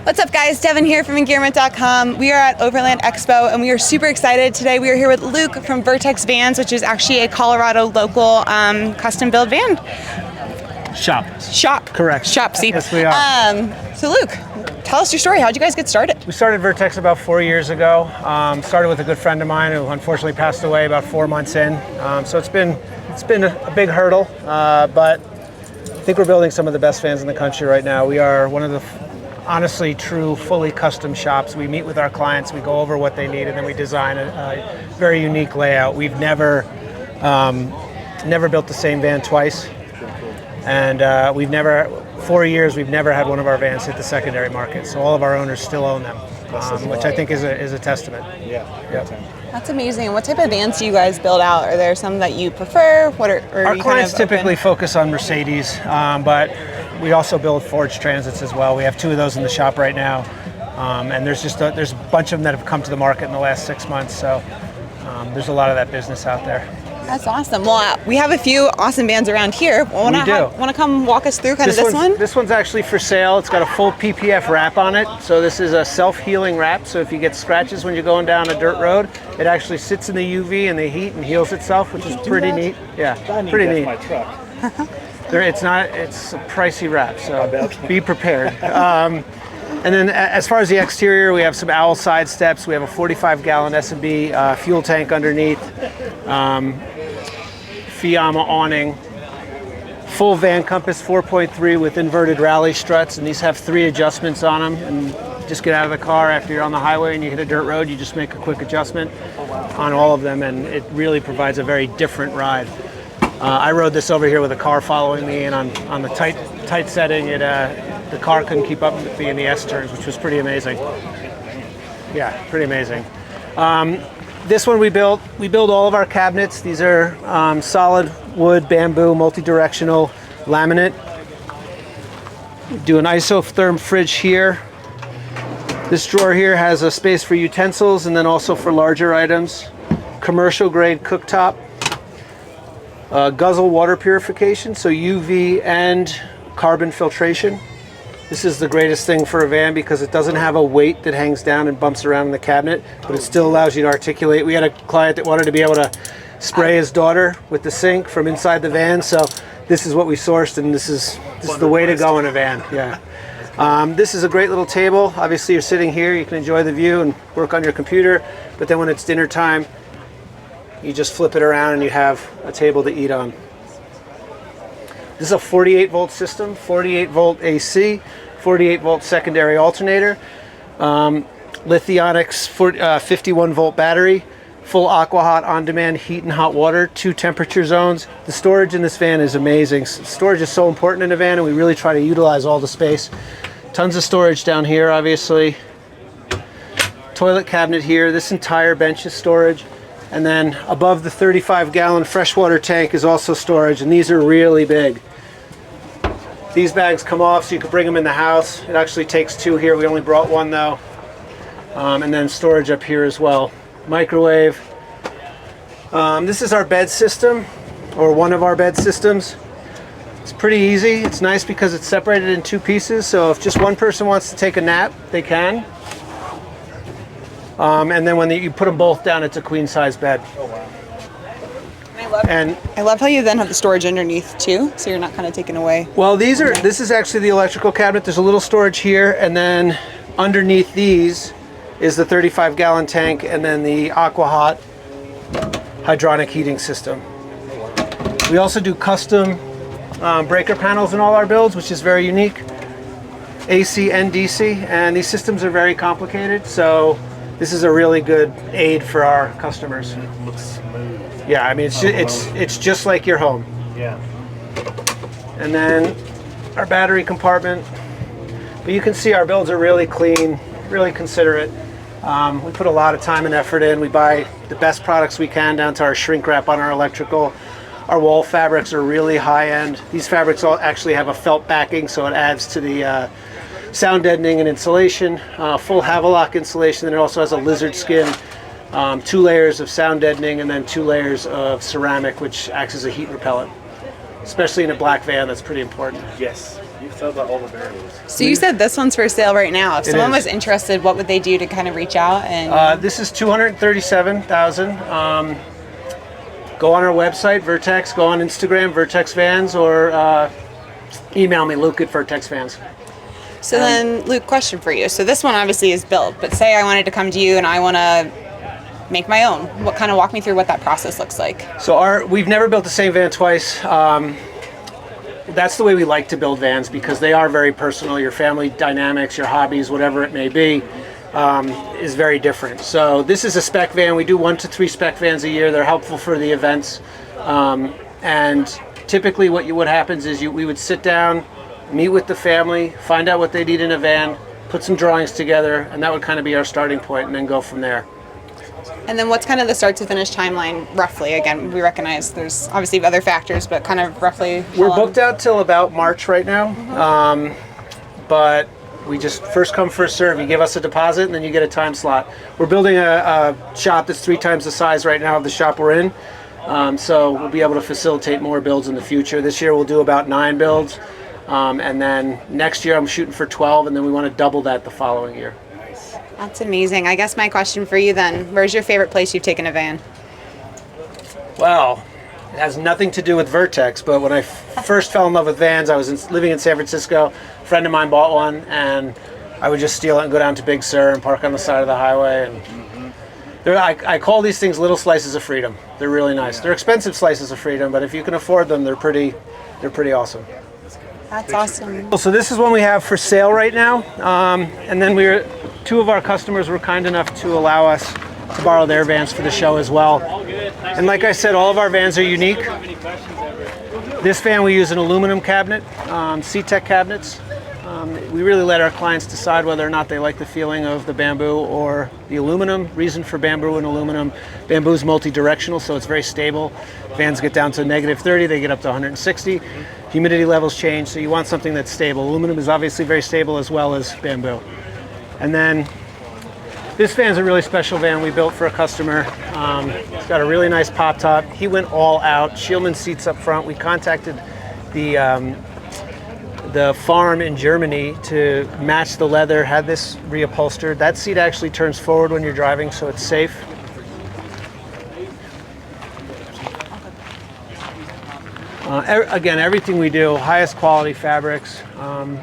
What's up, guys? Devin here from Engearment.com. We are at Overland Expo and we are super excited. Today we are here with Luke from Vertex Vans, which is actually a Colorado local custom build van. Shop. Correct. Shop, see? Yes, we are. So Luke, tell us your story. How'd you guys get started? We started Vertex about 4 years ago. Started with a good friend of mine who unfortunately passed away about 4 months in. So it's been a big hurdle, but I think we're building some of the best vans in the country right now. We are one of the honestly true fully custom shops. We meet with our clients, we go over what they need, and then we design a very unique layout. We've never built the same van twice, and 4 years we've never had one of our vans hit the secondary market. So all of our owners still own them, which I think is a testament. Yeah. Yep. That's amazing. What type of vans do you guys build out? Are there some that you prefer? Our clients typically focus on Mercedes, but we also build Forged Transits as well. We have 2 of those in the shop right now, and there's a bunch of them that have come to the market in the last 6 months. So there's a lot of that business out there. That's awesome. Well, we have a few awesome vans around here. Want to come walk us through this one? This one's actually for sale. It's got a full PPF wrap on it. So this is a self-healing wrap. So if you get scratches when you're going down a dirt road, it actually sits in the UV and the heat and heals itself, which is pretty neat. Yeah, pretty neat. My truck. It's a pricey wrap, so be prepared. And then as far as the exterior, we have some owl side steps. We have a 45-gallon S&B fuel tank underneath. Fiamma awning, full van compass 4.3 with inverted rally struts, and these have 3 adjustments on them. And just get out of the car after you're on the highway and you hit a dirt road, you just make a quick adjustment on all of them, and it really provides a very different ride. I rode this over here with a car following me, and on the tight setting, the car couldn't keep up with me in the S turns, which was pretty amazing. Yeah, pretty amazing. This one we build all of our cabinets. These are solid wood, bamboo, multi-directional laminate. We do an isotherm fridge here. This drawer here has a space for utensils and then also for larger items. Commercial grade cooktop. Guzzle water purification, so UV and carbon filtration. This is the greatest thing for a van because it doesn't have a weight that hangs down and bumps around in the cabinet, but it still allows you to articulate. We had a client that wanted to be able to spray his daughter with the sink from inside the van, so this is what we sourced, and this is the way to go in a van. Yeah. This is a great little table. Obviously, you're sitting here, you can enjoy the view and work on your computer, but then when it's dinner time, you just flip it around and you have a table to eat on. This is a 48-volt system, 48-volt AC, 48-volt secondary alternator, Lithionics 51-volt battery, full aqua-hot on-demand heat and hot water, 2 temperature zones. The storage in this van is amazing. Storage is so important in a van, and we really try to utilize all the space. Tons of storage down here, obviously. Toilet cabinet here. This entire bench is storage. And then above the 35-gallon freshwater tank is also storage, and these are really big. These bags come off so you can bring them in the house. It actually takes 2 here. We only brought 1 though. And then storage up here as well. Microwave. This is our bed system, or one of our bed systems. It's pretty easy. It's nice because it's separated in 2 pieces, so if just one person wants to take a nap, they can. And then when you put them both down, it's a queen size bed. Oh wow. I love how you then have the storage underneath too, so you're not kind of taking away. Well, this is actually the electrical cabinet. There's a little storage here, and then underneath these is the 35-gallon tank, and then the aqua-hot hydronic heating system. We also do custom breaker panels in all our builds, which is very unique. AC and DC, and these systems are very complicated, so this is a really good aid for our customers. It looks smooth. Yeah, I mean it's just like your home. Yeah. And then our battery compartment. But you can see our builds are really clean, really considerate. We put a lot of time and effort in. We buy the best products we can down to our shrink wrap on our electrical. Our wall fabrics are really high end. These fabrics all actually have a felt backing, so it adds to the sound deadening and insulation. Full Havelock insulation, and it also has a lizard skin. 2 layers of sound deadening, and then 2 layers of ceramic, which acts as a heat repellent. Especially in a black van, that's pretty important. Yes. So you said this one's for sale right now. If someone was interested, what would they do to kind of reach out? And this is $237,000. Go on our website, Vertex. Go on Instagram, Vertex Vans, or email me, Luke at Vertex Vans. So then, Luke, question for you. So this one obviously is built, but say I wanted to come to you and I want to make my own. What kind of walk me through what that process looks like? So we've never built the same van twice. That's the way we like to build vans because they are very personal. Your family dynamics, your hobbies, whatever it may be, is very different. So this is a spec van. We do 1 to 3 spec vans a year. They're helpful for the events. And typically what happens is we would sit down, meet with the family, find out what they need in a van, put some drawings together, and that would kind of be our starting point, and then go from there. And then what's kind of the start to finish timeline, roughly? Again, we recognize there's obviously other factors, but kind of roughly. We're booked out till about March right now, but we just first come, first serve. You give us a deposit, and then you get a time slot. We're building a shop that's 3 times the size right now of the shop we're in, so we'll be able to facilitate more builds in the future. This year we'll do about 9 builds. And then next year I'm shooting for 12, and then we want to double that the following year. That's amazing. I guess my question for you then, where's your favorite place you've taken a van? Well, it has nothing to do with Vertex, but when I first fell in love with vans, I was living in San Francisco. A friend of mine bought one, and I would just steal it and go down to Big Sur and park on the side of the highway. And I call these things little slices of freedom. They're really nice. They're expensive slices of freedom, but if you can afford them, they're pretty awesome. That's awesome. So this is one we have for sale right now, and then 2 of our customers were kind enough to allow us to borrow their vans for the show as well. And like I said, all of our vans are unique. This van we use an aluminum cabinet, C-Tech cabinets. We really let our clients decide whether or not they like the feeling of the bamboo or the aluminum. Reason for bamboo and aluminum: bamboo is multi-directional, so it's very stable. Vans get down to -30, they get up to 160. Humidity levels change, so you want something that's stable. Aluminum is obviously very stable, as well as bamboo. And then this van's a really special van we built for a customer. It's got a really nice pop top. He went all out. Shieldman seats up front. We contacted the farm in Germany to match the leather, had this reupholstered. That seat actually turns forward when you're driving, so it's safe. Again, everything we do, highest quality fabrics.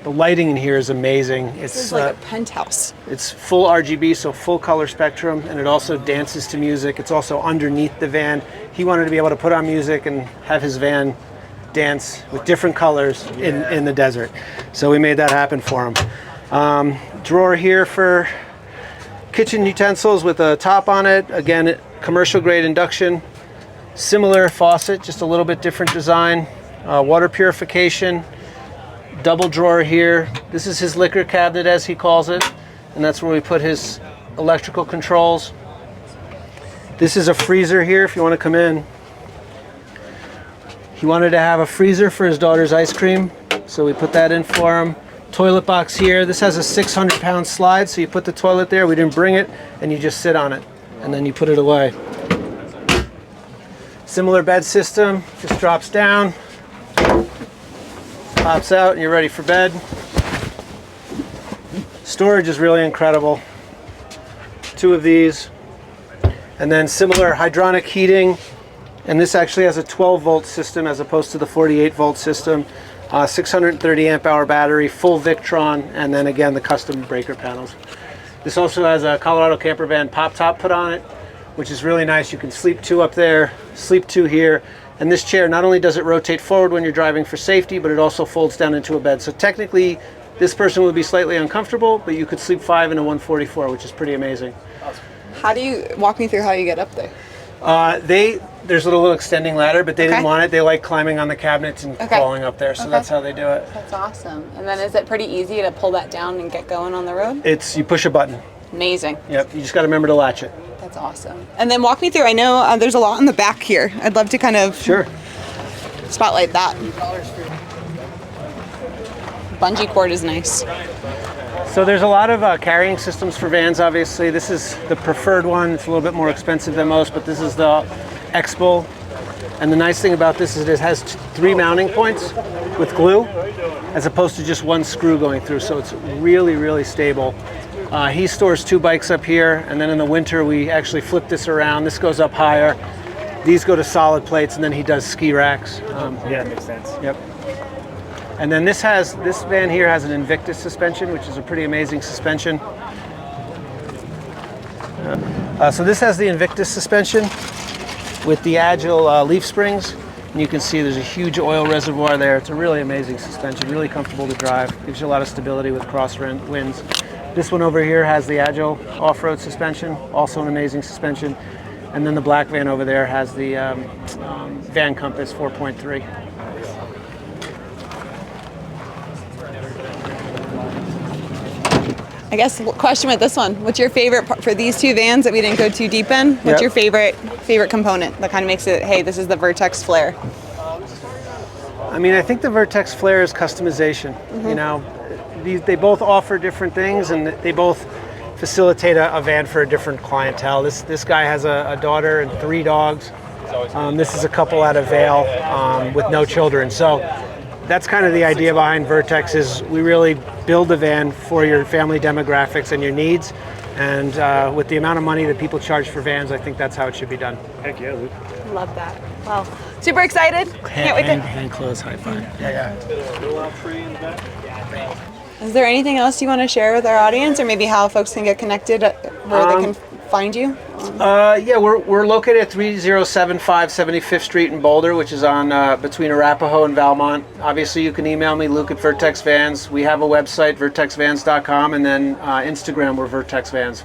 The lighting in here is amazing. It's like a penthouse. It's full RGB, so full color spectrum, and it also dances to music. It's also underneath the van. He wanted to be able to put on music and have his van dance with different colors in the desert. So we made that happen for him. Drawer here for kitchen utensils with a top on it. Again, commercial grade induction. Similar faucet, just a little bit different design. Water purification. Double drawer here. This is his liquor cabinet, as he calls it, and that's where we put his electrical controls. This is a freezer here if you want to come in. He wanted to have a freezer for his daughter's ice cream, so we put that in for him. Toilet box here. This has a 600-pound slide, so you put the toilet there. We didn't bring it, and you just sit on it, and then you put it away. Similar bed system, just drops down, pops out, and you're ready for bed. Storage is really incredible. 2 of these. And then similar hydronic heating. And this actually has a 12-volt system as opposed to the 48-volt system. 630 amp hour battery, full Victron, and then again the custom breaker panels. This also has a Colorado camper van pop top put on it, which is really nice. You can sleep 2 up there, sleep 2 here. And this chair, not only does it rotate forward when you're driving for safety, but it also folds down into a bed. So technically, this person would be slightly uncomfortable, but you could sleep 5 in a 144, which is pretty amazing. How do you walk me through how you get up there? There's a little extending ladder, but they didn't want it. They like climbing on the cabinets and crawling up there, so that's how they do it. That's awesome. And then is it pretty easy to pull that down and get going on the road? You push a button. Amazing. Yep, you just got to remember to latch it. That's awesome. And then walk me through, I know there's a lot in the back here. I'd love to kind of spotlight that. Bungee cord is nice. So there's a lot of carrying systems for vans, obviously. This is the preferred one. It's a little bit more expensive than most, but this is the Expo. And the nice thing about this is it has 3 mounting points with glue. as opposed to just one screw going through. So it's really, really stable. He stores 2 bikes up here, and then in the winter we actually flip this around. This goes up higher. These go to solid plates, and then he does ski racks. Yeah, that makes sense. Yep. And then this van here has an Invictus suspension, which is a pretty amazing suspension. So this has the Invictus suspension with the Agile leaf springs. And you can see there's a huge oil reservoir there. It's a really amazing suspension, really comfortable to drive. Gives you a lot of stability with cross winds. This one over here has the Agile off-road suspension, also an amazing suspension. And then the black van over there has the Van Compass 4.3. I guess question with this one: what's your favorite part for these 2 vans that we didn't go too deep in? What's your favorite component that kind of makes it, hey, this is the Vertex Flare? I mean, I think the Vertex Flare is customization. You know, they both offer different things, and they both facilitate a van for a different clientele. This guy has a daughter and 3 dogs. This is a couple out of Vail with no children. So that's kind of the idea behind Vertex, is we really build a van for your family demographics and your needs. And with the amount of money that people charge for vans, I think that's how it should be done. Heck yeah, Luke. Love that. Wow. Super excited. Can't wait to... Hand close, high five. Yeah. Is there anything else you want to share with our audience, or maybe how folks can get connected, where they can find you? Yeah, we're located at 3075 75th Street in Boulder, which is on between Arapahoe and Valmont. Obviously, you can email me, Luke at Vertex Vans. We have a website, vertexvans.com, and then Instagram, we're Vertex Vans.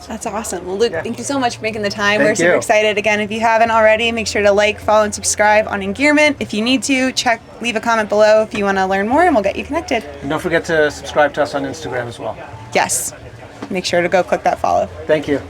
That's awesome. Well, Luke, thank you so much for making the time. Thank We're super you. excited. Again, if you haven't already, make sure to like, follow, and subscribe on Engearment. If you need to, leave a comment below if you want to learn more, and we'll get you connected. And don't forget to subscribe to us on Instagram as well. Yes. Make sure to go click that follow. Thank you.